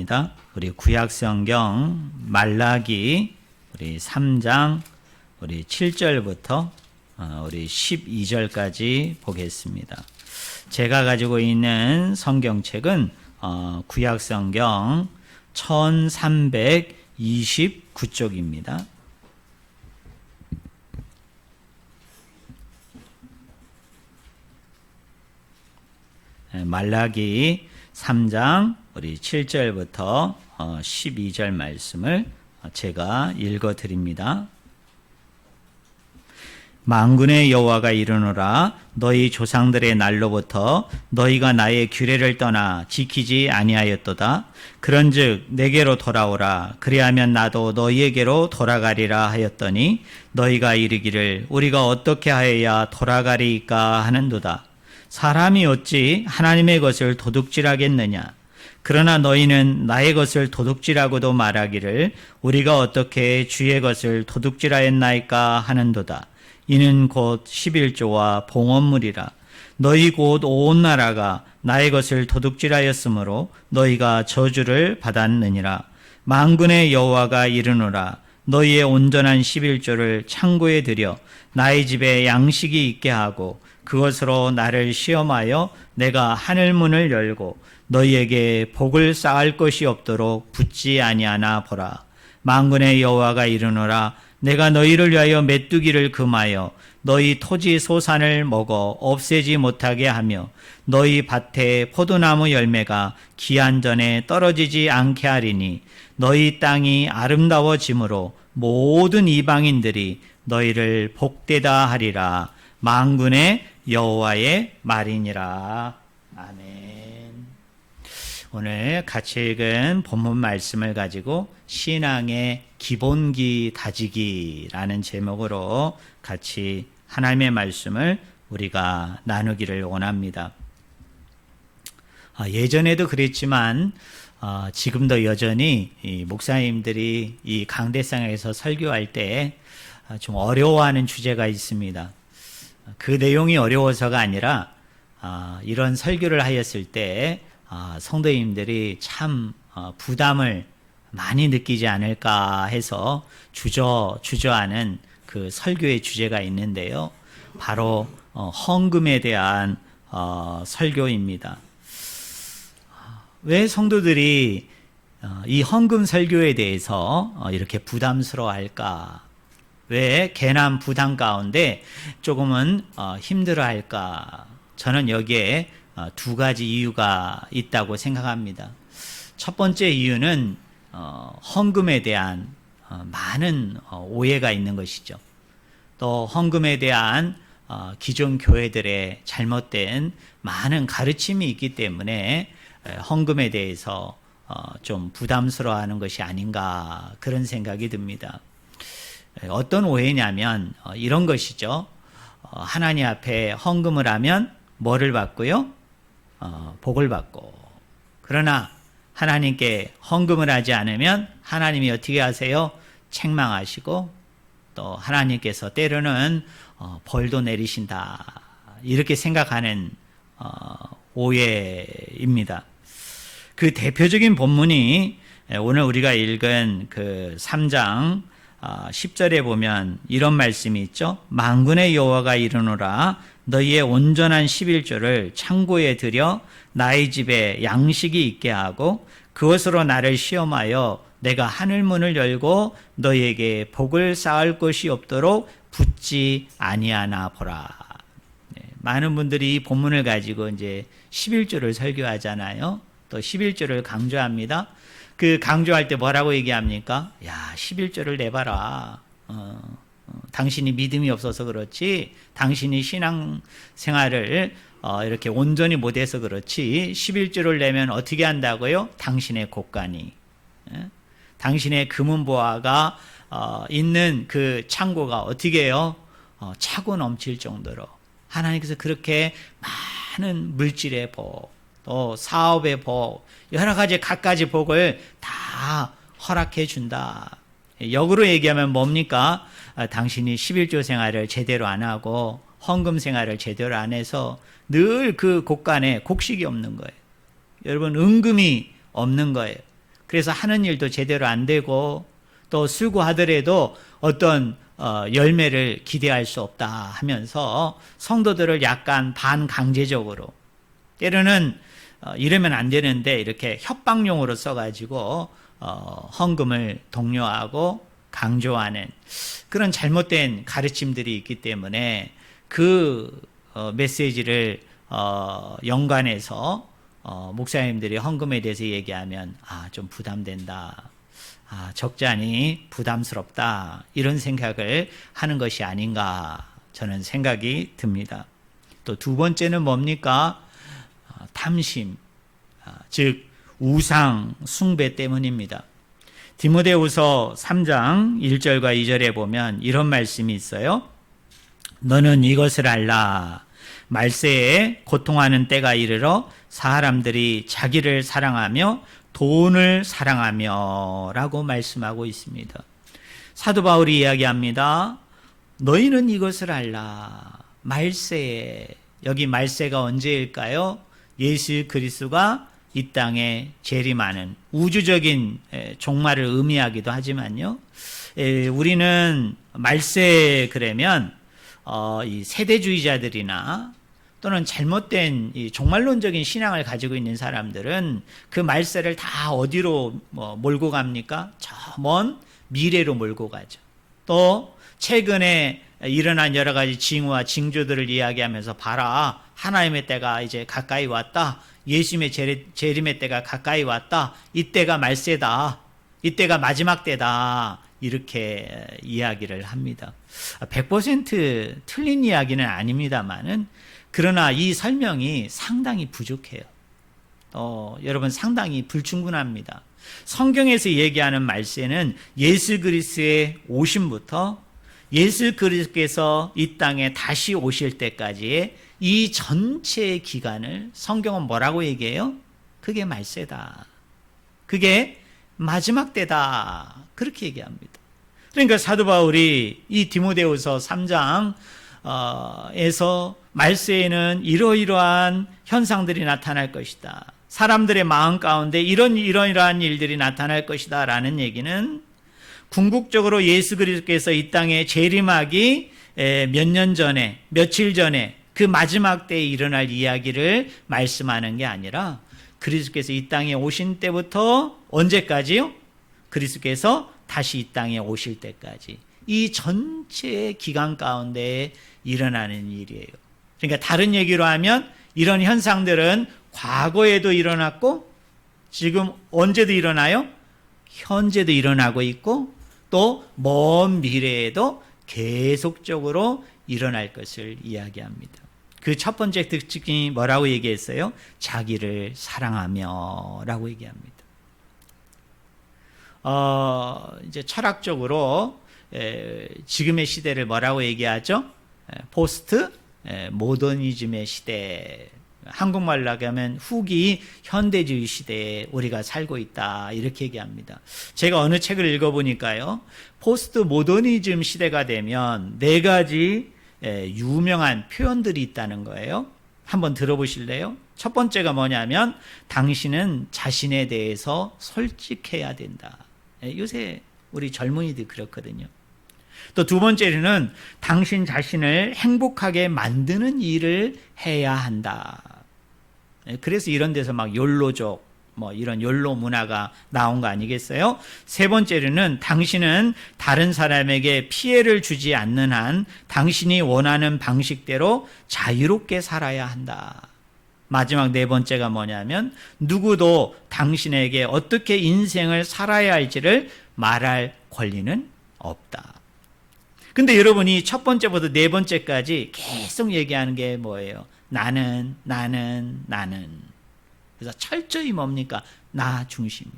하겠습니다. 우리 구약성경 말라기 우리 3장 우리 7절부터 우리 12절까지 보겠습니다. 제가 가지고 있는 성경책은 구약성경 1329쪽입니다. 말라기 3장 우리 7절부터 12절 말씀을 제가 읽어 드립니다. 만군의 여호와가 이르노라 너희 조상들의 날로부터 너희가 나의 규례를 떠나 지키지 아니하였도다. 그런즉 내게로 돌아오라. 그리하면 나도 너희에게로 돌아가리라 하였더니 너희가 이르기를 우리가 어떻게 하여야 돌아가리이까 하는도다. 사람이 어찌 하나님의 것을 도둑질하겠느냐. 그러나 너희는 나의 것을 도둑질하고도 말하기를 우리가 어떻게 주의 것을 도둑질하였나이까 하는도다. 이는 곧 11조와 봉헌물이라. 너희 곧 온 나라가 나의 것을 도둑질하였으므로 너희가 저주를 받았느니라. 만군의 여호와가 이르노라 너희의 온전한 11조를 창고에 들여 나의 집에 양식이 있게 하고 그것으로 나를 시험하여 내가 하늘 문을 열고 너희에게 복을 쌓을 것이 없도록 붙지 아니하나 보라. 만군의 여호와가 이르노라 내가 너희를 위하여 메뚜기를 금하여 너희 토지 소산을 먹어 없애지 못하게 하며 너희 밭에 포도나무 열매가 기한 전에 떨어지지 않게 하리니 너희 땅이 아름다워짐으로 모든 이방인들이 너희를 복되다 하리라. 만군의 여호와의 말이니라. 아멘. 오늘 같이 읽은 본문 말씀을 가지고 신앙의 기본기 다지기라는 제목으로 같이 하나님의 말씀을 우리가 나누기를 원합니다. 예전에도 그랬지만 지금도 여전히 이 목사님들이 이 강대상에서 설교할 때 좀 어려워하는 주제가 있습니다. 그 내용이 어려워서가 아니라 이런 설교를 하였을 때 성도님들이 참 부담을 많이 느끼지 않을까 해서 주저하는 그 설교의 주제가 있는데요. 바로 헌금에 대한 설교입니다. 왜 성도들이 이 헌금 설교에 대해서 이렇게 부담스러워할까? 왜 괜한 부담 가운데 조금은 힘들어할까? 저는 여기에 두 가지 이유가 있다고 생각합니다. 첫 번째 이유는 헌금에 대한 많은 오해가 있는 것이죠. 또 헌금에 대한 기존 교회들의 잘못된 많은 가르침이 있기 때문에 헌금에 대해서 좀 부담스러워하는 것이 아닌가 그런 생각이 듭니다. 어떤 오해냐면 이런 것이죠. 하나님 앞에 헌금을 하면 뭐를 받고요? 복을 받고. 그러나 하나님께 헌금을 하지 않으면 하나님이 어떻게 하세요? 책망하시고 또 하나님께서 때로는 벌도 내리신다. 이렇게 생각하는 오해입니다. 그 대표적인 본문이 오늘 우리가 읽은 그 3장 10절에 보면 이런 말씀이 있죠. 만군의 여호와가 이르노라 너희의 온전한 11조를 창고에 들여 나의 집에 양식이 있게 하고 그것으로 나를 시험하여 내가 하늘문을 열고 너희에게 복을 쌓을 것이 없도록 붙지 아니하나 보라. 많은 분들이 이 본문을 가지고 이제 11조를 설교하잖아요. 또 11조를 강조합니다. 그 강조할 때 뭐라고 얘기합니까? 야, 11조를 내봐라. 당신이 믿음이 없어서 그렇지, 당신이 신앙생활을 이렇게 온전히 못해서 그렇지, 11조를 내면 어떻게 한다고요? 당신의 곳간이, 당신의 금은보화가 있는 그 창고가 어떻게 해요? 차고 넘칠 정도로 하나님께서 그렇게 많은 물질의 복, 또 사업의 복, 여러 가지 갖가지 복을 다 허락해 준다. 역으로 얘기하면 뭡니까? 당신이 11조 생활을 제대로 안 하고 헌금 생활을 제대로 안 해서 늘 그 곳간에 곡식이 없는 거예요. 여러분, 은금이 없는 거예요. 그래서 하는 일도 제대로 안 되고 또 수고하더라도 어떤 열매를 기대할 수 없다 하면서 성도들을 약간 반강제적으로 때로는 이러면 안 되는데 이렇게 협박용으로 써가지고 헌금을 독려하고 강조하는 그런 잘못된 가르침들이 있기 때문에 그 메시지를 연관해서 목사님들이 헌금에 대해서 얘기하면 좀 부담된다. 적잖이 부담스럽다. 이런 생각을 하는 것이 아닌가 저는 생각이 듭니다. 또 두 번째는 뭡니까? 탐심, 즉 우상 숭배 때문입니다. 디모데후서 3장 1절과 2절에 보면 이런 말씀이 있어요. 너는 이것을 알라. 말세에 고통하는 때가 이르러 사람들이 자기를 사랑하며 돈을 사랑하며 라고 말씀하고 있습니다. 사도 바울이 이야기합니다. 너희는 이것을 알라. 말세에, 여기 말세가 언제일까요? 예수 그리스도가 이 땅에 재림하는 우주적인 종말을 의미하기도 하지만요. 우리는 말세 그러면 이 세대주의자들이나 또는 잘못된 이 종말론적인 신앙을 가지고 있는 사람들은 그 말세를 다 어디로 몰고 갑니까? 저 먼 미래로 몰고 가죠. 또 최근에 일어난 여러 가지 징후와 징조들을 이야기하면서 봐라. 하나님의 때가 이제 가까이 왔다. 예수님의 재림의 때가 가까이 왔다. 이때가 말세다. 이때가 마지막 때다. 이렇게 이야기를 합니다. 100% 틀린 이야기는 아닙니다만은 그러나 이 설명이 상당히 부족해요. 여러분 상당히 불충분합니다. 성경에서 얘기하는 말세는 예수 그리스도의 오심부터 예수 그리스도께서 이 땅에 다시 오실 때까지의 이 전체 기간을 성경은 뭐라고 얘기해요? 그게 말세다. 그게 마지막 때다. 그렇게 얘기합니다. 그러니까 사도 바울이 이 디모데후서 3장에서 말세에는 이러이러한 현상들이 나타날 것이다. 사람들의 마음 가운데 이러이러한 일들이 나타날 것이다 라는 얘기는 궁극적으로 예수 그리스도께서 이 땅에 재림하기 몇 년 전에 며칠 전에 그 마지막 때에 일어날 이야기를 말씀하는 게 아니라 그리스도께서 이 땅에 오신 때부터 언제까지요? 그리스도께서 다시 이 땅에 오실 때까지 이 전체 기간 가운데 일어나는 일이에요. 그러니까 다른 얘기로 하면 이런 현상들은 과거에도 일어났고 지금 언제도 일어나요? 현재도 일어나고 있고 또 먼 미래에도 계속적으로 일어날 것을 이야기합니다. 그 첫 번째 특징이 뭐라고 얘기했어요? 자기를 사랑하며 라고 얘기합니다. 이제 철학적으로 지금의 시대를 뭐라고 얘기하죠? 포스트 모더니즘의 시대. 한국말로 하면 후기 현대주의 시대에 우리가 살고 있다 이렇게 얘기합니다. 제가 어느 책을 읽어보니까요. 포스트 모더니즘 시대가 되면 4가지 유명한 표현들이 있다는 거예요. 한번 들어보실래요? 첫 번째가 뭐냐면 당신은 자신에 대해서 솔직해야 된다. 요새 우리 젊은이들 그렇거든요. 또 두 번째는 당신 자신을 행복하게 만드는 일을 해야 한다. 그래서 이런 데서 막 욜로족 이런 욜로 문화가 나온 거 아니겠어요? 세 번째로는 당신은 다른 사람에게 피해를 주지 않는 한 당신이 원하는 방식대로 자유롭게 살아야 한다. 마지막 4번째가 뭐냐면 누구도 당신에게 어떻게 인생을 살아야 할지를 말할 권리는 없다. 근데 여러분이 첫 번째부터 4번째까지 계속 얘기하는 게 뭐예요? 나는. 그래서 철저히 뭡니까? 나 중심이에요.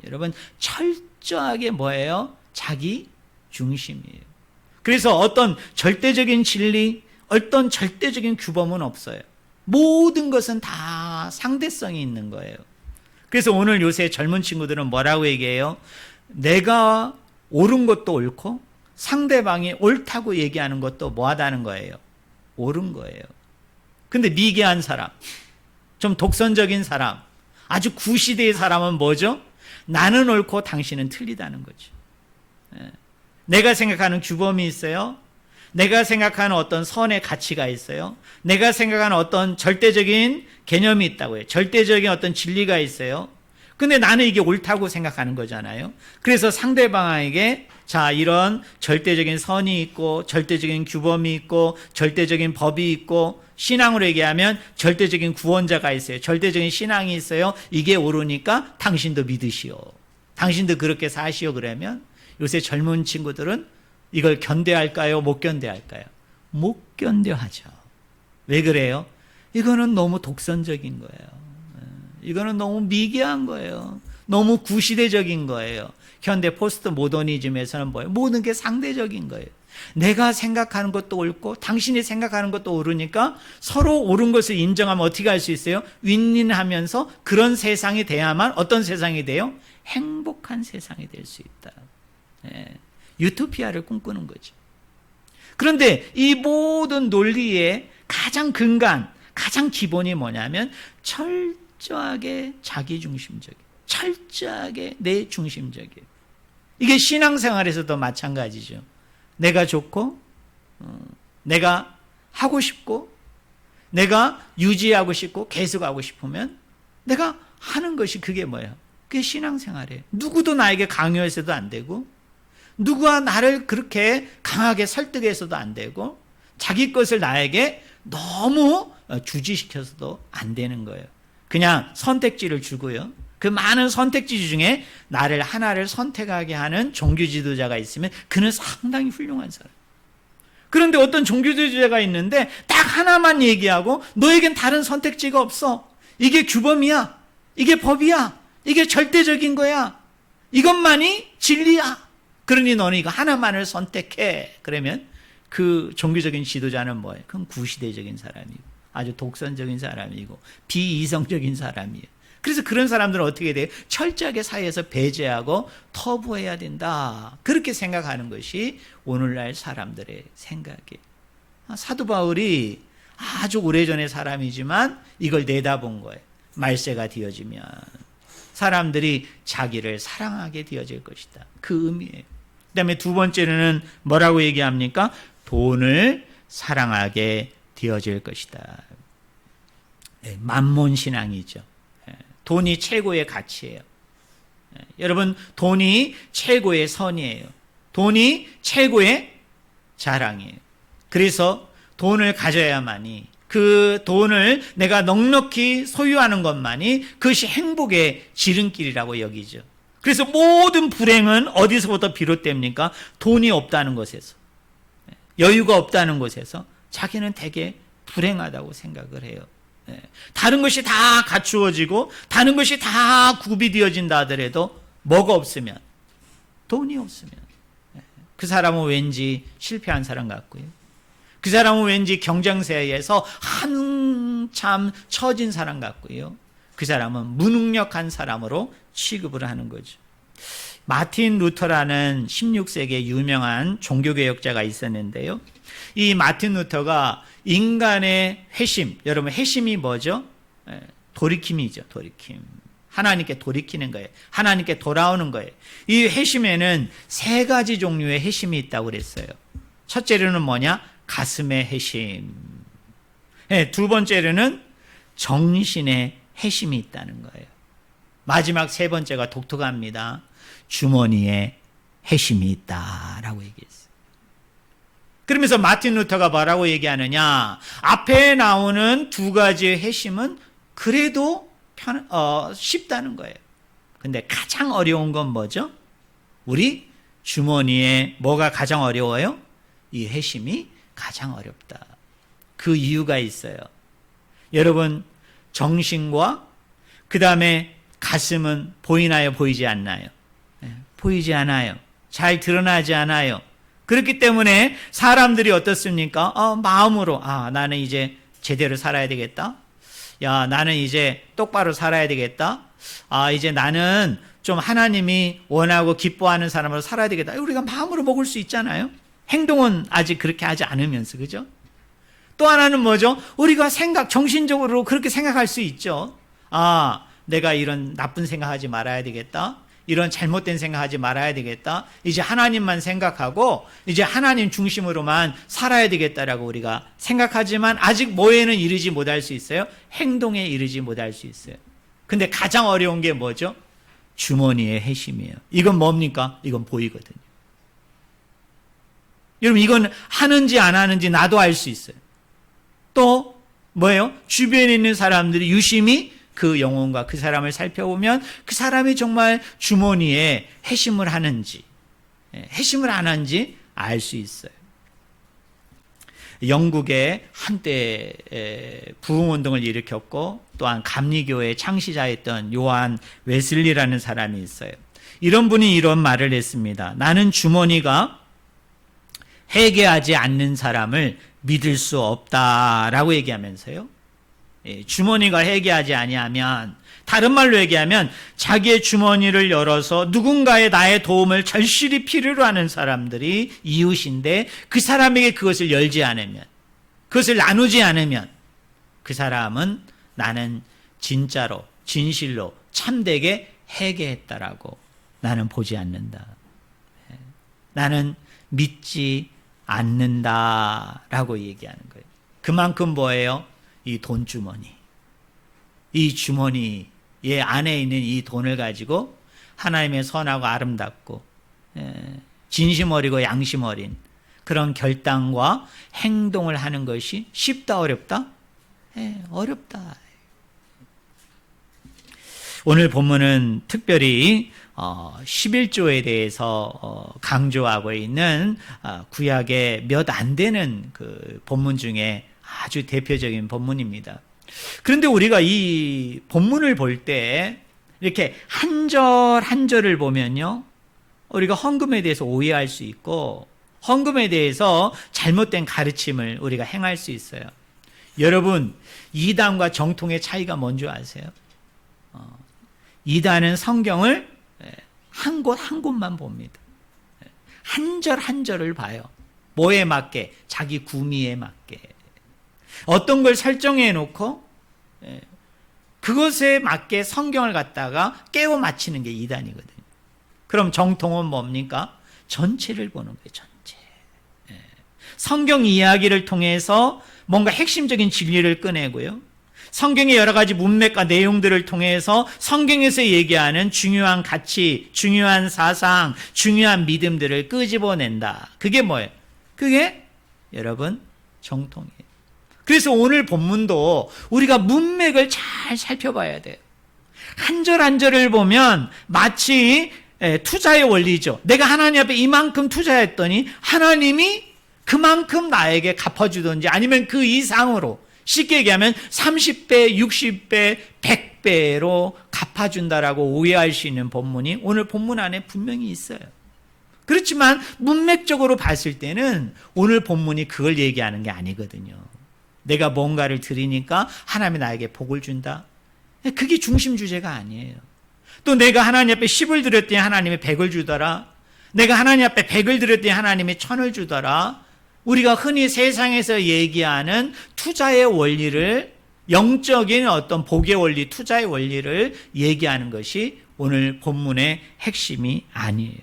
여러분 철저하게 뭐예요? 자기 중심이에요. 그래서 어떤 절대적인 진리, 어떤 절대적인 규범은 없어요. 모든 것은 다 상대성이 있는 거예요. 그래서 오늘 요새 젊은 친구들은 뭐라고 얘기해요? 내가 옳은 것도 옳고 상대방이 옳다고 얘기하는 것도 뭐하다는 거예요? 옳은 거예요. 근데 미개한 사람, 좀 독선적인 사람, 아주 구시대의 사람은 뭐죠? 나는 옳고 당신은 틀리다는 거죠. 내가 생각하는 규범이 있어요. 내가 생각하는 어떤 선의 가치가 있어요. 내가 생각하는 어떤 절대적인 개념이 있다고요. 절대적인 어떤 진리가 있어요. 근데 나는 이게 옳다고 생각하는 거잖아요. 그래서 상대방에게 자, 이런 절대적인 선이 있고 절대적인 규범이 있고 절대적인 법이 있고 신앙으로 얘기하면 절대적인 구원자가 있어요. 절대적인 신앙이 있어요. 이게 옳으니까 당신도 믿으시오. 당신도 그렇게 사시오. 그러면 요새 젊은 친구들은 이걸 견뎌할까요? 못 견뎌할까요? 못 견뎌하죠. 왜 그래요? 이거는 너무 독선적인 거예요. 이거는 너무 미개한 거예요. 너무 구시대적인 거예요. 현대 포스트 모더니즘에서는 뭐예요? 모든 게 상대적인 거예요. 내가 생각하는 것도 옳고 당신이 생각하는 것도 옳으니까 서로 옳은 것을 인정하면 어떻게 할 수 있어요? 윈윈하면서 그런 세상이 돼야만 어떤 세상이 돼요? 행복한 세상이 될 수 있다. 유토피아를 꿈꾸는 거죠. 그런데 이 모든 논리의 가장 근간, 가장 기본이 뭐냐면 철저하게 자기중심적이에요. 철저하게 내 중심적이에요. 이게 신앙생활에서도 마찬가지죠. 내가 좋고 내가 하고 싶고 내가 유지하고 싶고 계속하고 싶으면 내가 하는 것이 그게 뭐예요? 그게 신앙생활이에요. 누구도 나에게 강요해서도 안 되고 누구와 나를 그렇게 강하게 설득해서도 안 되고 자기 것을 나에게 너무 주지시켜서도 안 되는 거예요. 그냥 선택지를 주고요. 그 많은 선택지 중에 나를 하나를 선택하게 하는 종교 지도자가 있으면 그는 상당히 훌륭한 사람. 그런데 어떤 종교 지도자가 있는데 딱 하나만 얘기하고 너에겐 다른 선택지가 없어. 이게 규범이야. 이게 법이야. 이게 절대적인 거야. 이것만이 진리야. 그러니 너는 이거 하나만을 선택해. 그러면 그 종교적인 지도자는 뭐예요? 그건 구시대적인 사람이고 아주 독선적인 사람이고 비이성적인 사람이에요. 그래서 그런 사람들은 어떻게 돼요? 철저하게 사회에서 배제하고 터부해야 된다. 그렇게 생각하는 것이 오늘날 사람들의 생각이에요. 사도 바울이 아주 오래전의 사람이지만 이걸 내다본 거예요. 말세가 되어지면 사람들이 자기를 사랑하게 되어질 것이다. 그 의미예요. 그 다음에 두 번째는 뭐라고 얘기합니까? 돈을 사랑하게 되어질 것이다. 만몬신앙이죠. 돈이 최고의 가치예요. 여러분, 돈이 최고의 선이에요. 돈이 최고의 자랑이에요. 그래서 돈을 가져야만이, 그 돈을 내가 넉넉히 소유하는 것만이 그것이 행복의 지름길이라고 여기죠. 그래서 모든 불행은 어디서부터 비롯됩니까? 돈이 없다는 것에서, 여유가 없다는 것에서 자기는 되게 불행하다고 생각을 해요. 다른 것이 다 갖추어지고 다른 것이 다 구비되어진다 하더라도 뭐가 없으면, 돈이 없으면 그 사람은 왠지 실패한 사람 같고요. 그 사람은 왠지 경쟁사회에서 한참 처진 사람 같고요. 그 사람은 무능력한 사람으로 취급을 하는 거죠. 마틴 루터라는 16세기의 유명한 종교개혁자가 있었는데요. 이 마틴 루터가 인간의 회심, 여러분 회심이 뭐죠? 돌이킴이죠. 돌이킴. 하나님께 돌이키는 거예요. 하나님께 돌아오는 거예요. 이 회심에는 세 가지 종류의 회심이 있다고 그랬어요. 첫째로는 뭐냐? 가슴의 회심. 두 번째로는 정신의 회심이 있다는 거예요. 마지막 세 번째가 독특합니다. 주머니에 회심이 있다라고 얘기했어요. 그러면서 마틴 루터가 뭐라고 얘기하느냐? 앞에 나오는 두 가지의 회심은 그래도 쉽다는 거예요. 근데 가장 어려운 건 뭐죠? 우리 주머니에 뭐가 가장 어려워요? 이 회심이 가장 어렵다. 그 이유가 있어요. 여러분, 정신과 그 다음에 가슴은 보이나요? 보이지 않나요? 보이지 않아요. 잘 드러나지 않아요. 그렇기 때문에 사람들이 어떻습니까? 마음으로 나는 이제 제대로 살아야 되겠다. 야, 나는 이제 똑바로 살아야 되겠다. 이제 나는 좀 하나님이 원하고 기뻐하는 사람으로 살아야 되겠다. 우리가 마음으로 먹을 수 있잖아요. 행동은 아직 그렇게 하지 않으면서, 그죠? 또 하나는 뭐죠? 우리가 정신적으로 그렇게 생각할 수 있죠. 내가 이런 나쁜 생각하지 말아야 되겠다. 이런 잘못된 생각하지 말아야 되겠다. 이제 하나님만 생각하고 이제 하나님 중심으로만 살아야 되겠다라고 우리가 생각하지만 아직 뭐에는 이르지 못할 수 있어요? 행동에 이르지 못할 수 있어요. 근데 가장 어려운 게 뭐죠? 주머니의 회심이에요. 이건 뭡니까? 이건 보이거든요. 여러분 이건 하는지 안 하는지 나도 알 수 있어요. 또 뭐예요? 주변에 있는 사람들이 유심히 그 영혼과 그 사람을 살펴보면 그 사람이 정말 주머니에 회심을 하는지 회심을 안 하는지 알 수 있어요. 영국에 한때 부흥운동을 일으켰고 또한 감리교의 창시자였던 요한 웨슬리라는 사람이 있어요. 이런 분이 이런 말을 했습니다. 나는 주머니가 회개하지 않는 사람을 믿을 수 없다라고 얘기하면서요. 주머니가 회개하지 아니하면, 다른 말로 얘기하면 자기의 주머니를 열어서 누군가의 나의 도움을 절실히 필요로 하는 사람들이 이웃인데 그 사람에게 그것을 열지 않으면, 그것을 나누지 않으면 그 사람은 나는 진짜로 진실로 참되게 회개했다라고 나는 보지 않는다. 나는 믿지 않는다라고 얘기하는 거예요. 그만큼 뭐예요? 이 돈주머니, 이 주머니의 안에 있는 이 돈을 가지고 하나님의 선하고 아름답고 진심 어리고 양심 어린 그런 결단과 행동을 하는 것이 쉽다 어렵다? 어렵다. 오늘 본문은 특별히 11조에 대해서 강조하고 있는 구약의 몇 안 되는 그 본문 중에 아주 대표적인 본문입니다. 그런데 우리가 이 본문을 볼 때 이렇게 한 절 한 절을 보면요, 우리가 헌금에 대해서 오해할 수 있고 헌금에 대해서 잘못된 가르침을 우리가 행할 수 있어요. 여러분, 이단과 정통의 차이가 뭔지 아세요? 이단은 성경을 한 곳 한 곳만 봅니다. 한 절 한 절을 봐요. 뭐에 맞게? 자기 구미에 맞게. 어떤 걸 설정해 놓고 그것에 맞게 성경을 갖다가 깨워 맞히는 게 이단이거든요. 그럼 정통은 뭡니까? 전체를 보는 거예요. 전체. 성경 이야기를 통해서 뭔가 핵심적인 진리를 꺼내고요, 성경의 여러 가지 문맥과 내용들을 통해서 성경에서 얘기하는 중요한 가치, 중요한 사상, 중요한 믿음들을 끄집어낸다. 그게 뭐예요? 그게 여러분 정통이에요. 그래서 오늘 본문도 우리가 문맥을 잘 살펴봐야 돼요. 한 절 한 절을 보면 마치 투자의 원리죠. 내가 하나님 앞에 이만큼 투자했더니 하나님이 그만큼 나에게 갚아주든지 아니면 그 이상으로, 쉽게 얘기하면 30배, 60배, 100배로 갚아준다라고 오해할 수 있는 본문이 오늘 본문 안에 분명히 있어요. 그렇지만 문맥적으로 봤을 때는 오늘 본문이 그걸 얘기하는 게 아니거든요. 내가 뭔가를 드리니까 하나님이 나에게 복을 준다. 그게 중심 주제가 아니에요. 또 내가 하나님 앞에 10을 드렸더니 하나님이 100을 주더라. 내가 하나님 앞에 100을 드렸더니 하나님이 1000을 주더라. 우리가 흔히 세상에서 얘기하는 투자의 원리를, 영적인 어떤 복의 원리, 투자의 원리를 얘기하는 것이 오늘 본문의 핵심이 아니에요.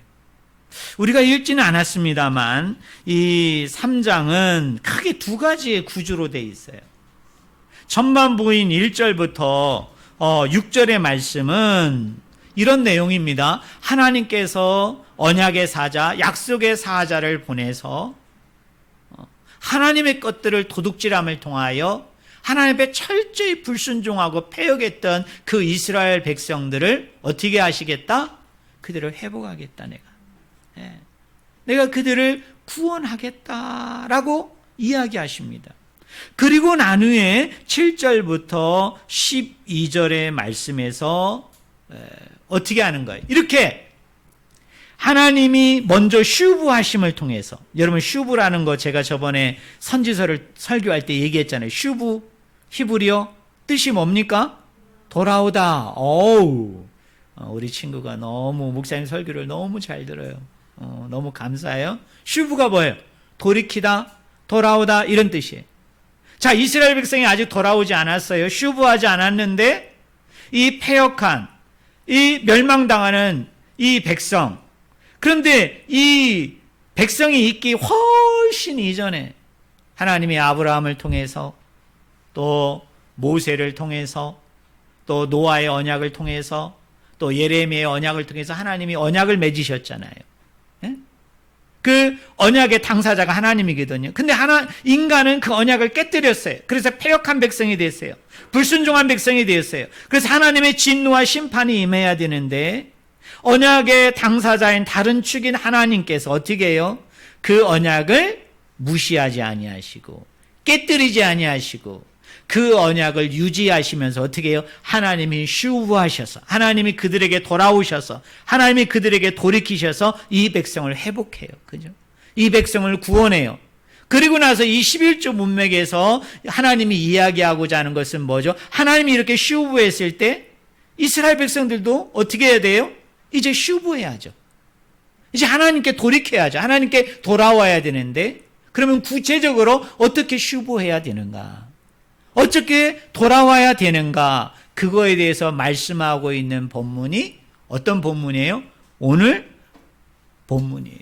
우리가 읽지는 않았습니다만 이 3장은 크게 두 가지의 구조로 되어 있어요. 전반부인 1절부터 6절의 말씀은 이런 내용입니다. 하나님께서 언약의 사자, 약속의 사자를 보내서 하나님의 것들을 도둑질함을 통하여 하나님 앞에 철저히 불순종하고 패역했던 그 이스라엘 백성들을 어떻게 하시겠다? 그들을 회복하겠다. 내가 그들을 구원하겠다라고 이야기하십니다. 그리고 난 후에 7절부터 12절의 말씀에서 어떻게 하는 거예요? 이렇게 하나님이 먼저 슈브하심을 통해서, 여러분 슈브라는 거 제가 저번에 선지서를 설교할 때 얘기했잖아요. 슈브, 히브리어 뜻이 뭡니까? 돌아오다. 우리 친구가 너무 목사님 설교를 너무 잘 들어요. 너무 감사해요. 슈브가 뭐예요? 돌이키다, 돌아오다, 이런 뜻이에요. 자, 이스라엘 백성이 아직 돌아오지 않았어요. 슈브하지 않았는데 이 패역한, 이 멸망당하는 이 백성. 그런데 이 백성이 있기 훨씬 이전에 하나님이 아브라함을 통해서 또 모세를 통해서 또 노아의 언약을 통해서 또 예레미야의 언약을 통해서 하나님이 언약을 맺으셨잖아요. 예? 그 언약의 당사자가 하나님이거든요. 근데 인간은 그 언약을 깨뜨렸어요. 그래서 패역한 백성이 됐어요. 불순종한 백성이 되었어요. 그래서 하나님의 진노와 심판이 임해야 되는데 언약의 당사자인 다른 축인 하나님께서 어떻게 해요? 그 언약을 무시하지 아니하시고 깨뜨리지 아니하시고 그 언약을 유지하시면서 어떻게 해요? 하나님이 슈브하셔서 하나님이 그들에게 돌아오셔서 하나님이 그들에게 돌이키셔서 이 백성을 회복해요. 그죠? 이 백성을 구원해요. 그리고 나서 이 11조 문맥에서 하나님이 이야기하고자 하는 것은 뭐죠? 하나님이 이렇게 슈브했을 때 이스라엘 백성들도 어떻게 해야 돼요? 이제 슈브해야죠. 이제 하나님께 돌이켜야죠. 하나님께 돌아와야 되는데 그러면 구체적으로 어떻게 슈브해야 되는가? 어떻게 돌아와야 되는가? 그거에 대해서 말씀하고 있는 본문이 어떤 본문이에요? 오늘 본문이에요.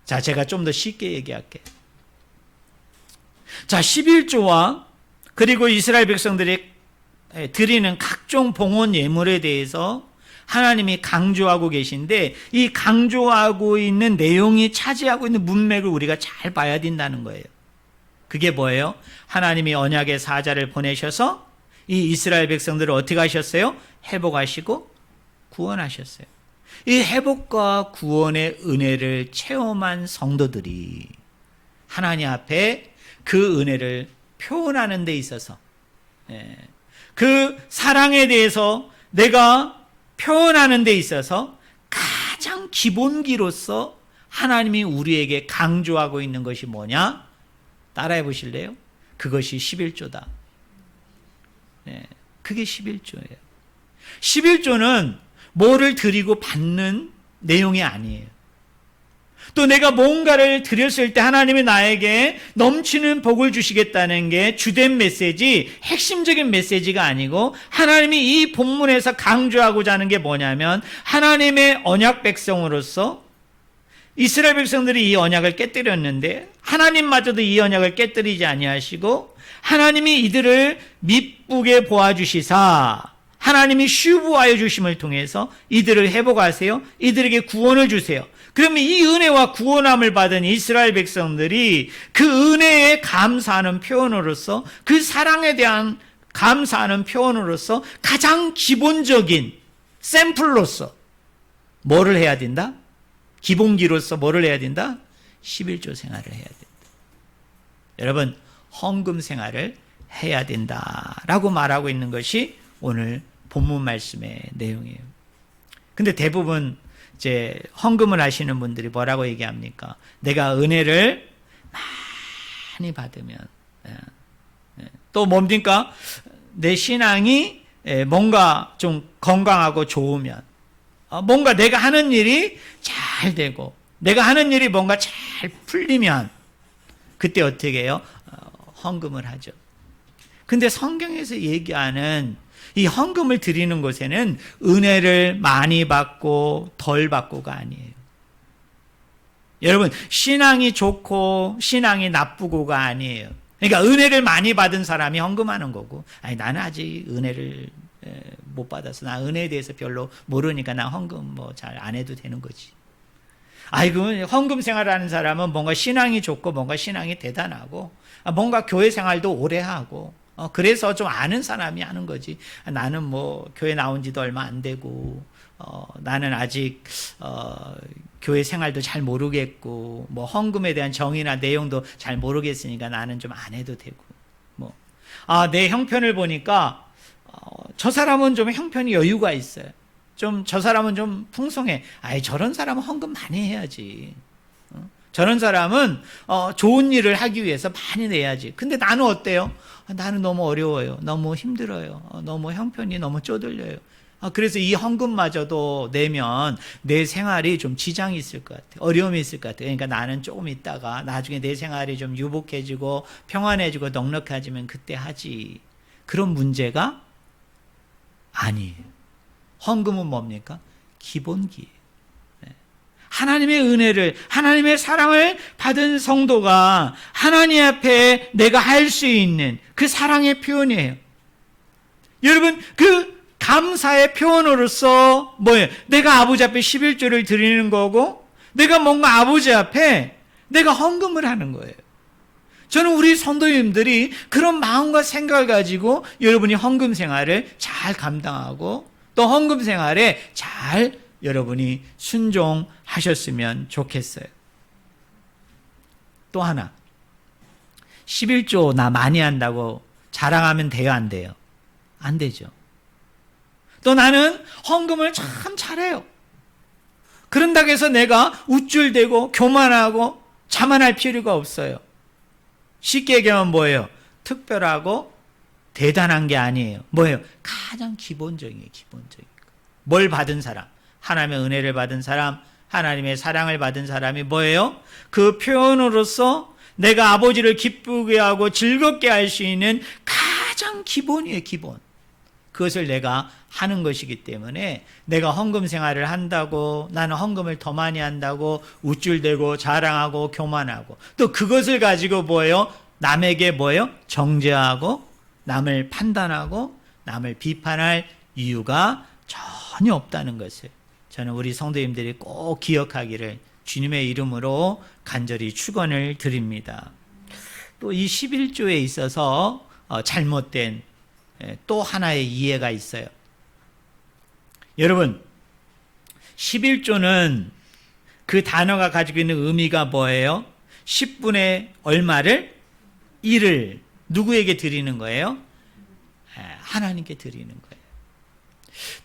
자, 제가 좀 더 쉽게 얘기할게요. 자, 11조와 그리고 이스라엘 백성들이 드리는 각종 봉헌 예물에 대해서 하나님이 강조하고 계신데 이 강조하고 있는 내용이 차지하고 있는 문맥을 우리가 잘 봐야 된다는 거예요. 그게 뭐예요? 하나님이 언약의 사자를 보내셔서 이 이스라엘 백성들을 어떻게 하셨어요? 회복하시고 구원하셨어요. 이 회복과 구원의 은혜를 체험한 성도들이 하나님 앞에 그 은혜를 표현하는 데 있어서 그 사랑에 대해서 내가 표현하는 데 있어서 가장 기본기로서 하나님이 우리에게 강조하고 있는 것이 뭐냐? 따라해 보실래요? 그것이 11조다. 그게 11조예요. 11조는 뭐를 드리고 받는 내용이 아니에요. 또 내가 뭔가를 드렸을 때 하나님이 나에게 넘치는 복을 주시겠다는 게 주된 메시지, 핵심적인 메시지가 아니고 하나님이 이 본문에서 강조하고자 하는 게 뭐냐면 하나님의 언약 백성으로서 이스라엘 백성들이 이 언약을 깨뜨렸는데 하나님마저도 이 언약을 깨뜨리지 아니하시고 하나님이 이들을 미쁘게 보아주시사 하나님이 슈브하여 주심을 통해서 이들을 회복하세요. 이들에게 구원을 주세요. 그러면 이 은혜와 구원함을 받은 이스라엘 백성들이 그 은혜에 감사하는 표현으로서 그 사랑에 대한 감사하는 표현으로서 가장 기본적인 샘플로서 뭐를 해야 된다? 기본기로서 뭐를 해야 된다? 11조 생활을 해야 된다. 여러분, 헌금 생활을 해야 된다라고 말하고 있는 것이 오늘 본문 말씀의 내용이에요. 근데 대부분 이제 헌금을 하시는 분들이 뭐라고 얘기합니까? 내가 은혜를 많이 받으면 또 뭡니까? 내 신앙이 뭔가 좀 건강하고 좋으면 뭔가 내가 하는 일이 잘 되고 내가 하는 일이 뭔가 잘 풀리면 그때 어떻게 해요? 헌금을 하죠. 근데 성경에서 얘기하는 이 헌금을 드리는 곳에는 은혜를 많이 받고 덜 받고가 아니에요. 여러분, 신앙이 좋고 신앙이 나쁘고가 아니에요. 그러니까 은혜를 많이 받은 사람이 헌금하는 거고, 아니 나는 아직 은혜를 못 받아서 나 은혜에 대해서 별로 모르니까 나 헌금 뭐 잘 안 해도 되는 거지. 아이고, 헌금 생활하는 사람은 뭔가 신앙이 좋고 뭔가 신앙이 대단하고 뭔가 교회 생활도 오래 하고 그래서 좀 아는 사람이 하는 거지. 나는 뭐 교회 나온 지도 얼마 안 되고 나는 아직 교회 생활도 잘 모르겠고 뭐 헌금에 대한 정의나 내용도 잘 모르겠으니까 나는 좀 안 해도 되고 뭐 내 형편을 보니까 저 사람은 좀 형편이 여유가 있어요. 좀 저 사람은 좀 풍성해. 아이, 저런 사람은 헌금 많이 해야지. 저런 사람은 좋은 일을 하기 위해서 많이 내야지. 근데 나는 어때요? 나는 너무 어려워요. 너무 힘들어요. 너무 형편이 너무 쪼들려요. 그래서 이 헌금마저도 내면 내 생활이 좀 지장이 있을 것 같아요. 어려움이 있을 것 같아요. 그러니까 나는 조금 있다가 나중에 내 생활이 좀 유복해지고 평안해지고 넉넉해지면 그때 하지. 그런 문제가 아니에요. 헌금은 뭡니까? 기본기예요. 하나님의 은혜를, 하나님의 사랑을 받은 성도가 하나님 앞에 내가 할 수 있는 그 사랑의 표현이에요. 여러분, 그 감사의 표현으로서 뭐예요? 내가 아버지 앞에 11조를 드리는 거고, 내가 뭔가 아버지 앞에 내가 헌금을 하는 거예요. 저는 우리 성도님들이 그런 마음과 생각을 가지고 여러분이 헌금 생활을 잘 감당하고 또 헌금 생활에 잘 여러분이 순종하셨으면 좋겠어요. 또 하나, 11조 나 많이 한다고 자랑하면 돼요, 안 돼요? 안 되죠. 또 나는 헌금을 참 잘해요. 그런다고 해서 내가 우쭐대고 교만하고 자만할 필요가 없어요. 쉽게 얘기하면 뭐예요? 특별하고 대단한 게 아니에요. 뭐예요? 가장 기본적이에요. 기본적인 거. 뭘 받은 사람? 하나님의 은혜를 받은 사람, 하나님의 사랑을 받은 사람이 뭐예요? 그 표현으로서 내가 아버지를 기쁘게 하고 즐겁게 할 수 있는 가장 기본이에요. 기본. 그것을 내가 하는 것이기 때문에 내가 헌금 생활을 한다고, 나는 헌금을 더 많이 한다고 우쭐대고 자랑하고 교만하고, 또 그것을 가지고 뭐예요? 남에게 뭐예요? 정죄하고 남을 판단하고 남을 비판할 이유가 전혀 없다는 것을 저는 우리 성도님들이 꼭 기억하기를 주님의 이름으로 간절히 축원을 드립니다. 또 이 11조에 있어서 잘못된 또 하나의 이해가 있어요. 여러분, 11조는 그 단어가 가지고 있는 의미가 뭐예요? 10분의 얼마를? 1을 누구에게 드리는 거예요? 하나님께 드리는 거예요.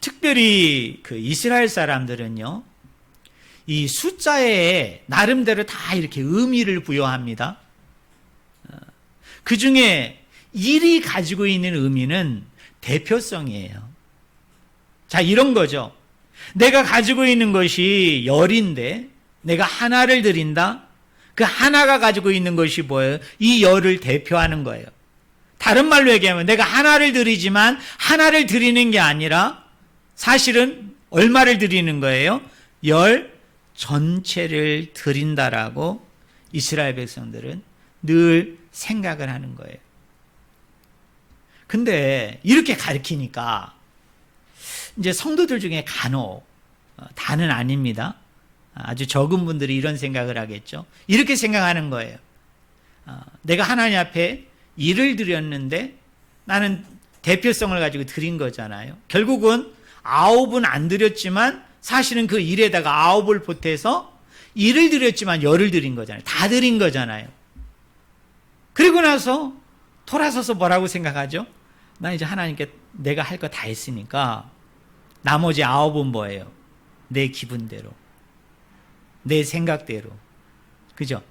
특별히 그 이스라엘 사람들은요, 이 숫자에 나름대로 다 이렇게 의미를 부여합니다. 그 중에 1이 가지고 있는 의미는 대표성이에요. 자, 이런 거죠. 내가 가지고 있는 것이 열인데 내가 하나를 드린다? 그 하나가 가지고 있는 것이 뭐예요? 이 열을 대표하는 거예요. 다른 말로 얘기하면 내가 하나를 드리지만 하나를 드리는 게 아니라 사실은 얼마를 드리는 거예요? 열 전체를 드린다라고 이스라엘 백성들은 늘 생각을 하는 거예요. 근데 이렇게 가르치니까 이제 성도들 중에 간혹, 다는 아닙니다, 아주 적은 분들이 이런 생각을 하겠죠. 이렇게 생각하는 거예요. 내가 하나님 앞에 일을 드렸는데 나는 대표성을 가지고 드린 거잖아요. 결국은 9은 안 드렸지만 사실은 그 일에다가 9을 보태서 일을 드렸지만 열을 드린 거잖아요. 다 드린 거잖아요. 그리고 나서 돌아서서 뭐라고 생각하죠? 나 이제 하나님께 내가 할 거 다 했으니까 나머지 9은 뭐예요? 내 기분대로, 내 생각대로, 그죠?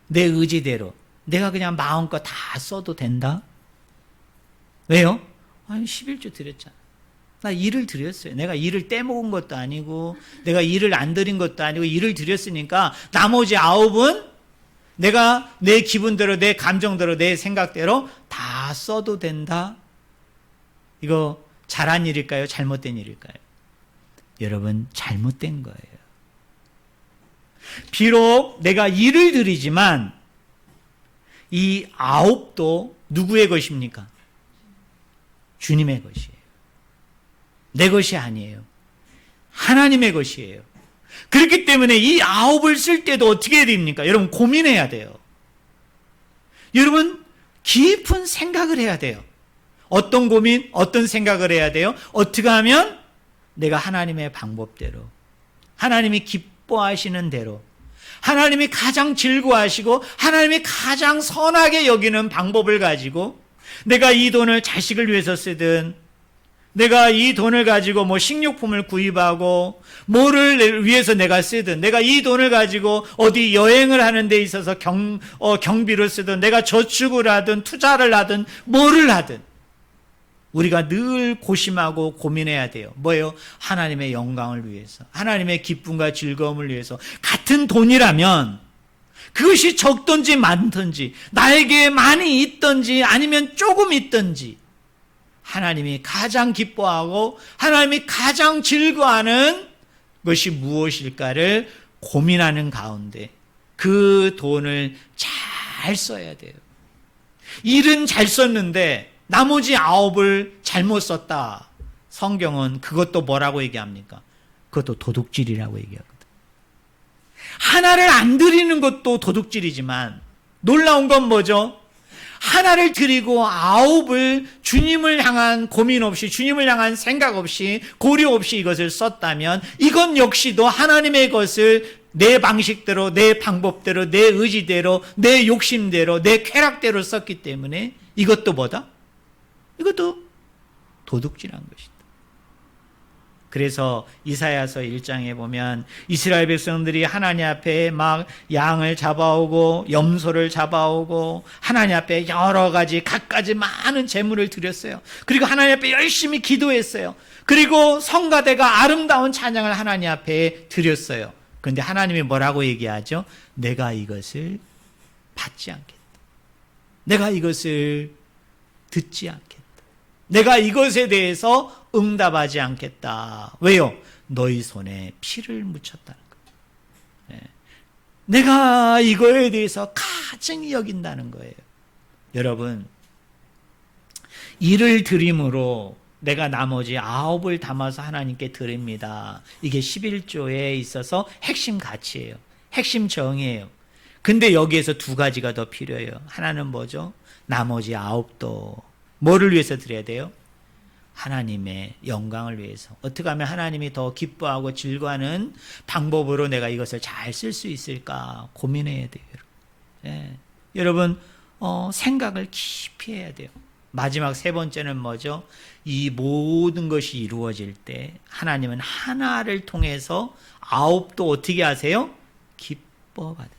내 의지대로 내가 그냥 마음껏 다 써도 된다? 왜요? 아니, 11조 드렸잖아. 나 일을 드렸어요. 내가 일을 떼먹은 것도 아니고 내가 일을 안 드린 것도 아니고 일을 드렸으니까 나머지 9은 내가 내 기분대로, 내 감정대로, 내 생각대로 다 써도 된다? 이거 잘한 일일까요? 잘못된 일일까요? 여러분, 잘못된 거예요. 비록 내가 일을 드리지만 이 9도 누구의 것입니까? 주님의 것이에요. 내 것이 아니에요. 하나님의 것이에요. 그렇기 때문에 이 9을 쓸 때도 어떻게 해야 됩니까? 여러분, 고민해야 돼요. 여러분, 깊은 생각을 해야 돼요. 어떤 고민, 어떤 생각을 해야 돼요? 어떻게 하면 내가 하나님의 방법대로, 하나님이 기뻐하시는 대로, 하나님이 가장 즐거워하시고 하나님이 가장 선하게 여기는 방법을 가지고 내가 이 돈을 자식을 위해서 쓰든, 내가 이 돈을 가지고 뭐 식료품을 구입하고 뭐를 위해서 내가 쓰든, 내가 이 돈을 가지고 어디 여행을 하는 데 있어서 경비를 쓰든, 내가 저축을 하든 투자를 하든 뭐를 하든 우리가 늘 고심하고 고민해야 돼요. 뭐예요? 하나님의 영광을 위해서, 하나님의 기쁨과 즐거움을 위해서. 같은 돈이라면 그것이 적든지 많든지, 나에게 많이 있든지 아니면 조금 있든지, 하나님이 가장 기뻐하고 하나님이 가장 즐거워하는 것이 무엇일까를 고민하는 가운데 그 돈을 잘 써야 돼요. 일은 잘 썼는데 나머지 9을 잘못 썼다. 성경은 그것도 뭐라고 얘기합니까? 그것도 도둑질이라고 얘기하거든. 하나를 안 드리는 것도 도둑질이지만 놀라운 건 뭐죠? 하나를 드리고 9을 주님을 향한 고민 없이, 주님을 향한 생각 없이, 고려 없이 이것을 썼다면 이건 역시도 하나님의 것을 내 방식대로, 내 방법대로, 내 의지대로, 내 욕심대로, 내 쾌락대로 썼기 때문에 이것도 뭐다? 이것도 도둑질한 것이다. 그래서 이사야서 1장에 보면 이스라엘 백성들이 하나님 앞에 막 양을 잡아오고 염소를 잡아오고 하나님 앞에 여러 가지 갖가지 많은 제물을 드렸어요. 그리고 하나님 앞에 열심히 기도했어요. 그리고 성가대가 아름다운 찬양을 하나님 앞에 드렸어요. 그런데 하나님이 뭐라고 얘기하죠? 내가 이것을 받지 않겠다. 내가 이것을 듣지 않겠다. 내가 이것에 대해서 응답하지 않겠다. 왜요? 너희 손에 피를 묻혔다는 거예요. 내가 이거에 대해서 가증히 여긴다는 거예요. 여러분, 이를 드림으로 내가 나머지 9을 담아서 하나님께 드립니다. 이게 11조에 있어서 핵심 가치예요. 핵심 정의예요. 근데 여기에서 2가지가 더 필요해요. 하나는 뭐죠? 나머지 9도 뭐를 위해서 드려야 돼요? 하나님의 영광을 위해서. 어떻게 하면 하나님이 더 기뻐하고 즐거워하는 방법으로 내가 이것을 잘 쓸 수 있을까 고민해야 돼요. 여러분, 생각을 깊이 해야 돼요. 마지막 3번째는 뭐죠? 이 모든 것이 이루어질 때 하나님은 하나를 통해서 9도 어떻게 하세요? 기뻐 받으세요.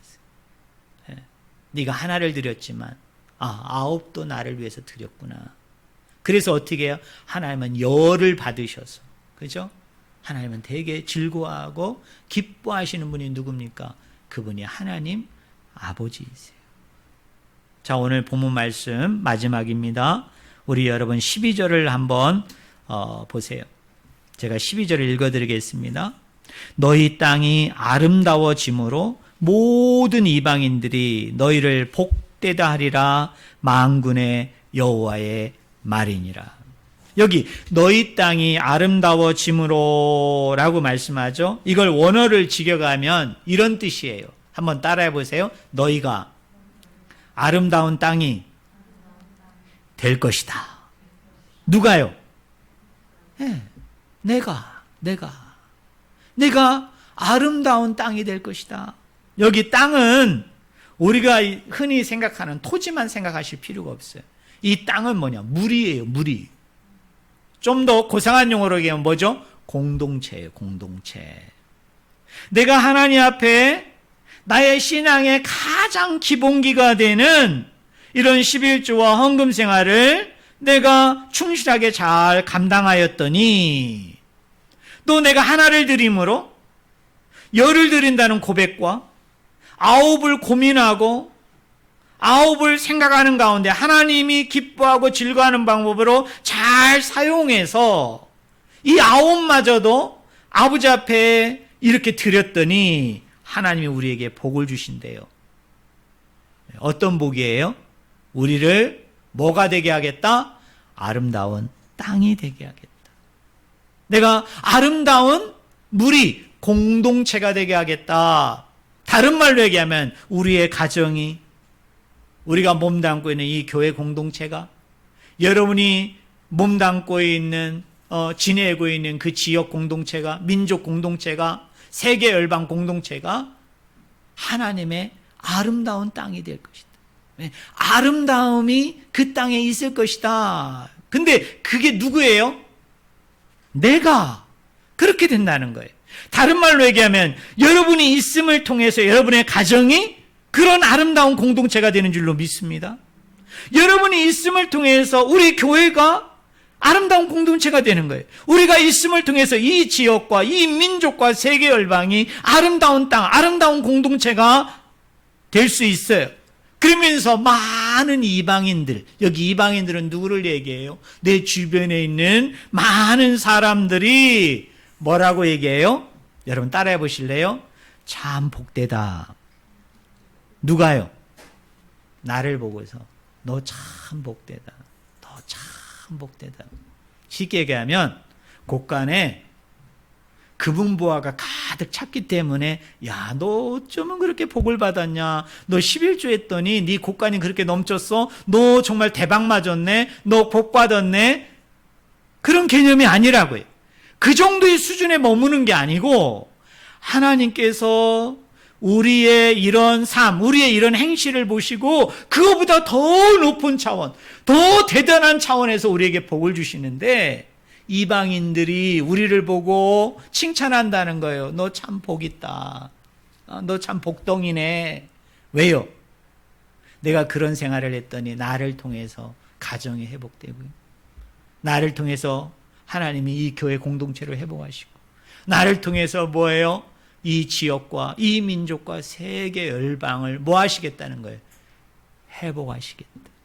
네가 하나를 드렸지만 9도 나를 위해서 드렸구나. 그래서 어떻게 해요? 하나님은 열을 받으셔서, 그죠? 하나님은 되게 즐거워하고 기뻐하시는 분이 누굽니까? 그분이 하나님 아버지이세요. 자, 오늘 본문 말씀 마지막입니다. 우리 여러분 12절을 한번 보세요. 제가 12절을 읽어드리겠습니다. 너희 땅이 아름다워짐으로 모든 이방인들이 너희를 복되다 하리라. 만군의 여호와의 말이니라. 여기 너희 땅이 아름다워짐으로 라고 말씀하죠. 이걸 원어를 직역하면 이런 뜻이에요. 한번 따라해 보세요. 너희가 아름다운 땅이 될 것이다. 누가요? 내가 아름다운 땅이 될 것이다. 여기 땅은 우리가 흔히 생각하는 토지만 생각하실 필요가 없어요. 이 땅은 뭐냐? 물이에요, 물이. 좀 더 고상한 용어로 얘기하면 뭐죠? 공동체예요, 공동체. 내가 하나님 앞에 나의 신앙의 가장 기본기가 되는 이런 11조와 헌금 생활을 내가 충실하게 잘 감당하였더니 또 내가 하나를 드림으로 열을 드린다는 고백과 9을 고민하고 9을 생각하는 가운데 하나님이 기뻐하고 즐거워하는 방법으로 잘 사용해서 이 9마저도 아버지 앞에 이렇게 드렸더니 하나님이 우리에게 복을 주신대요. 어떤 복이에요? 우리를 뭐가 되게 하겠다? 아름다운 땅이 되게 하겠다. 내가 아름다운 무리, 공동체가 되게 하겠다. 다른 말로 얘기하면 우리의 가정이, 우리가 몸담고 있는 이 교회 공동체가, 여러분이 몸담고 있는 지내고 있는 그 지역 공동체가, 민족 공동체가, 세계 열방 공동체가 하나님의 아름다운 땅이 될 것이다. 아름다움이 그 땅에 있을 것이다. 근데 그게 누구예요? 내가 그렇게 된다는 거예요. 다른 말로 얘기하면 여러분이 있음을 통해서 여러분의 가정이 그런 아름다운 공동체가 되는 줄로 믿습니다. 여러분이 있음을 통해서 우리 교회가 아름다운 공동체가 되는 거예요. 우리가 있음을 통해서 이 지역과 이 민족과 세계 열방이 아름다운 땅, 아름다운 공동체가 될 수 있어요. 그러면서 많은 이방인들, 여기 이방인들은 누구를 얘기해요? 내 주변에 있는 많은 사람들이 뭐라고 얘기해요? 여러분 따라해 보실래요? 참 복되다. 누가요? 나를 보고서 너 참 복되다. 너 참 복되다. 쉽게 얘기하면 곳간에 그분 보화가 가득 찼기 때문에 야, 너 어쩌면 그렇게 복을 받았냐? 너 11조 했더니 네 곳간이 그렇게 넘쳤어? 너 정말 대박 맞았네? 너 복 받았네? 그런 개념이 아니라고요. 그 정도의 수준에 머무는 게 아니고 하나님께서 우리의 이런 삶, 우리의 이런 행실을 보시고 그거보다 더 높은 차원, 더 대단한 차원에서 우리에게 복을 주시는데 이방인들이 우리를 보고 칭찬한다는 거예요. 너 참 복 있다. 너 참 복덩이네. 왜요? 내가 그런 생활을 했더니 나를 통해서 가정이 회복되고요. 나를 통해서 하나님이 이 교회 공동체를 회복하시고 나를 통해서 뭐예요? 이 지역과 이 민족과 세계 열방을 뭐 하시겠다는 거예요? 회복하시겠다.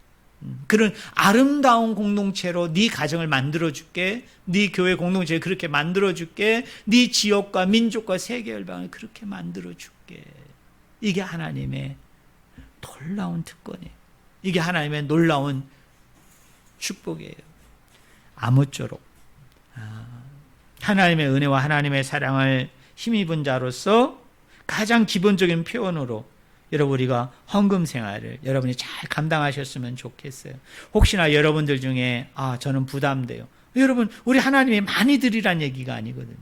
그런 아름다운 공동체로 네 가정을 만들어줄게. 네 교회 공동체를 그렇게 만들어줄게. 네 지역과 민족과 세계 열방을 그렇게 만들어줄게. 이게 하나님의 놀라운 특권이에요. 이게 하나님의 놀라운 축복이에요. 아무쪼록 하나님의 은혜와 하나님의 사랑을 힘입은 자로서 가장 기본적인 표현으로 여러분 우리가 헌금 생활을 여러분이 잘 감당하셨으면 좋겠어요. 혹시나 여러분들 중에 저는 부담돼요. 여러분 우리 하나님이 많이 드리란 얘기가 아니거든요.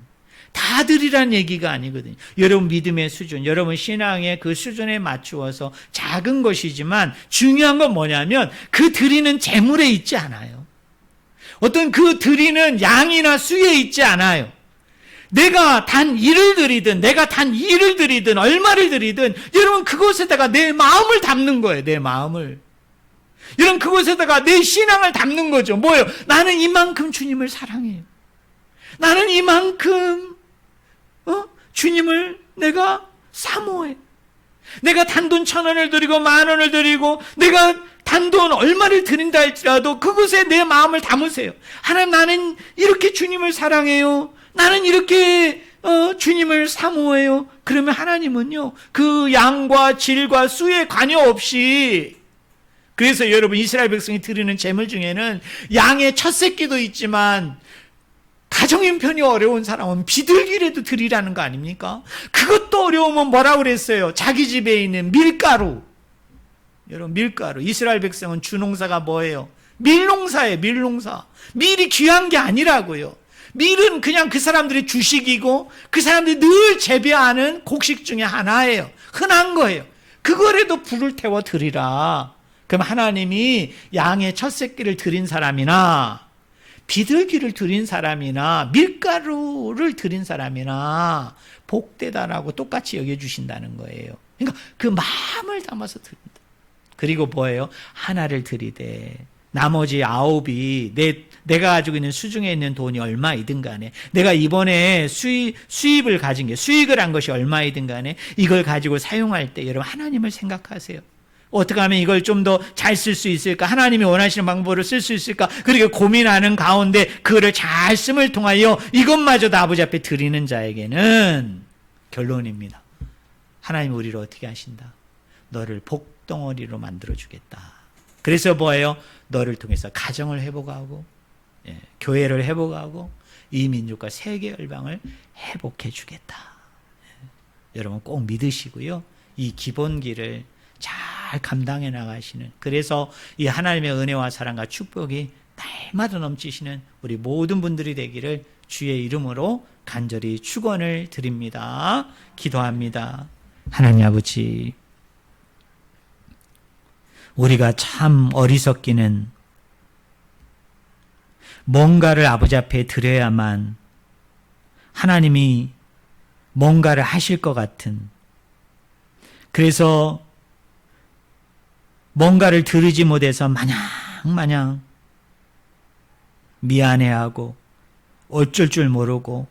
다 드리란 얘기가 아니거든요. 여러분 믿음의 수준, 여러분 신앙의 그 수준에 맞추어서 작은 것이지만 중요한 건 뭐냐면 그 드리는 재물에 있지 않아요. 어떤 그 드리는 양이나 수에 있지 않아요. 내가 단 1을 드리든 내가 단 2를 드리든 얼마를 드리든 여러분 그곳에다가 내 마음을 담는 거예요. 내 마음을. 여러분 그곳에다가 내 신앙을 담는 거죠. 뭐예요? 나는 이만큼 주님을 사랑해요. 나는 이만큼 주님을 내가 사모해. 내가 단돈 1,000원을 드리고 10,000원을 드리고 내가 단돈 얼마를 드린다 할지라도 그곳에 내 마음을 담으세요. 하나님 나는 이렇게 주님을 사랑해요. 나는 이렇게 주님을 사모해요. 그러면 하나님은요 그 양과 질과 수에 관여 없이, 그래서 여러분 이스라엘 백성이 드리는 제물 중에는 양의 첫 새끼도 있지만 가정 형편이 어려운 사람은 비둘기라도 드리라는 거 아닙니까? 그것도 어려우면 뭐라고 그랬어요? 자기 집에 있는 밀가루. 여러분 밀가루. 이스라엘 백성은 주농사가 뭐예요? 밀농사예요. 밀농사. 밀이 귀한 게 아니라고요. 밀은 그냥 그 사람들의 주식이고 그 사람들이 늘 재배하는 곡식 중에 하나예요. 흔한 거예요. 그거라도 불을 태워 드리라. 그럼 하나님이 양의 첫 새끼를 드린 사람이나 비둘기를 드린 사람이나 밀가루를 드린 사람이나 복되다라고 똑같이 여겨주신다는 거예요. 그러니까 그 마음을 담아서 드린다. 그리고 뭐예요? 하나를 드리되 나머지 9이 내가 가지고 있는 수중에 있는 돈이 얼마이든 간에, 내가 이번에 수입을 가진 게, 수익을 한 것이 얼마이든 간에 이걸 가지고 사용할 때 여러분 하나님을 생각하세요. 어떻게 하면 이걸 좀 더 잘 쓸 수 있을까? 하나님이 원하시는 방법으로 쓸 수 있을까? 그리고 고민하는 가운데 그거를 잘 쓸을 통하여 이것마저도 아버지 앞에 드리는 자에게는 결론입니다. 하나님 우리를 어떻게 하신다? 너를 복덩어리로 만들어주겠다. 그래서 뭐예요? 너를 통해서 가정을 회복하고 교회를 회복하고 이 민족과 세계 열방을 회복해 주겠다. 여러분 꼭 믿으시고요. 이 기본기를 잘 감당해 나가시는, 그래서 이 하나님의 은혜와 사랑과 축복이 날마다 넘치시는 우리 모든 분들이 되기를 주의 이름으로 간절히 축원을 드립니다. 기도합니다. 하나님 아버지, 우리가 참 어리석기는 뭔가를 아버지 앞에 드려야만 하나님이 뭔가를 하실 것 같은, 그래서 뭔가를 들으지 못해서 마냥 미안해하고 어쩔 줄 모르고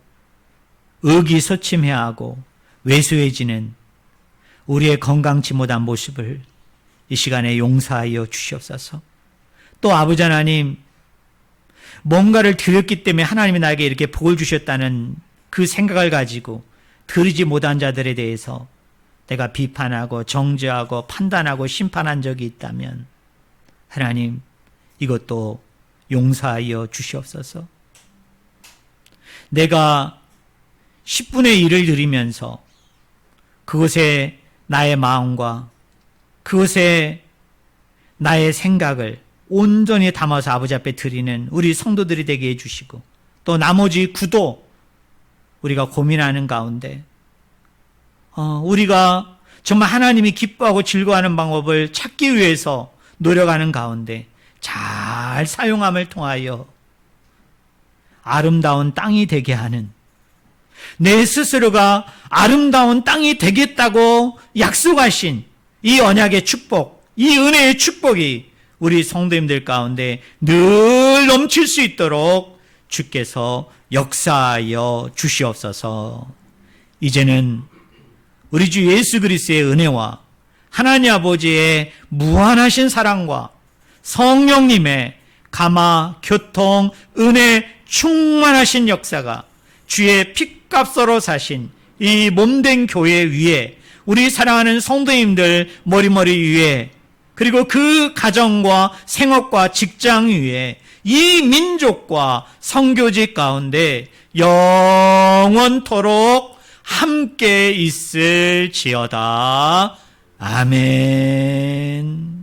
의기소침해하고 왜소해지는 우리의 건강치 못한 모습을 이 시간에 용서하여 주시옵소서. 또 아버지 하나님, 뭔가를 드렸기 때문에 하나님이 나에게 이렇게 복을 주셨다는 그 생각을 가지고 드리지 못한 자들에 대해서 내가 비판하고 정죄하고 판단하고 심판한 적이 있다면 하나님, 이것도 용서하여 주시옵소서. 내가 10분의 1을 드리면서 그것에 나의 마음과 그것에 나의 생각을 온전히 담아서 아버지 앞에 드리는 우리 성도들이 되게 해주시고, 또 나머지 9도 우리가 고민하는 가운데 우리가 정말 하나님이 기뻐하고 즐거워하는 방법을 찾기 위해서 노력하는 가운데 잘 사용함을 통하여 아름다운 땅이 되게 하는, 내 스스로가 아름다운 땅이 되겠다고 약속하신 이 언약의 축복, 이 은혜의 축복이 우리 성도님들 가운데 늘 넘칠 수 있도록 주께서 역사하여 주시옵소서. 이제는 우리 주 예수 그리스도의 은혜와 하나님 아버지의 무한하신 사랑과 성령님의 감화, 교통, 은혜 충만하신 역사가 주의 핏값으로 사신 이 몸된 교회 위에, 우리 사랑하는 성도님들 머리머리 위에, 그리고 그 가정과 생업과 직장 위에, 이 민족과 선교지 가운데 영원토록 함께 있을지어다. 아멘.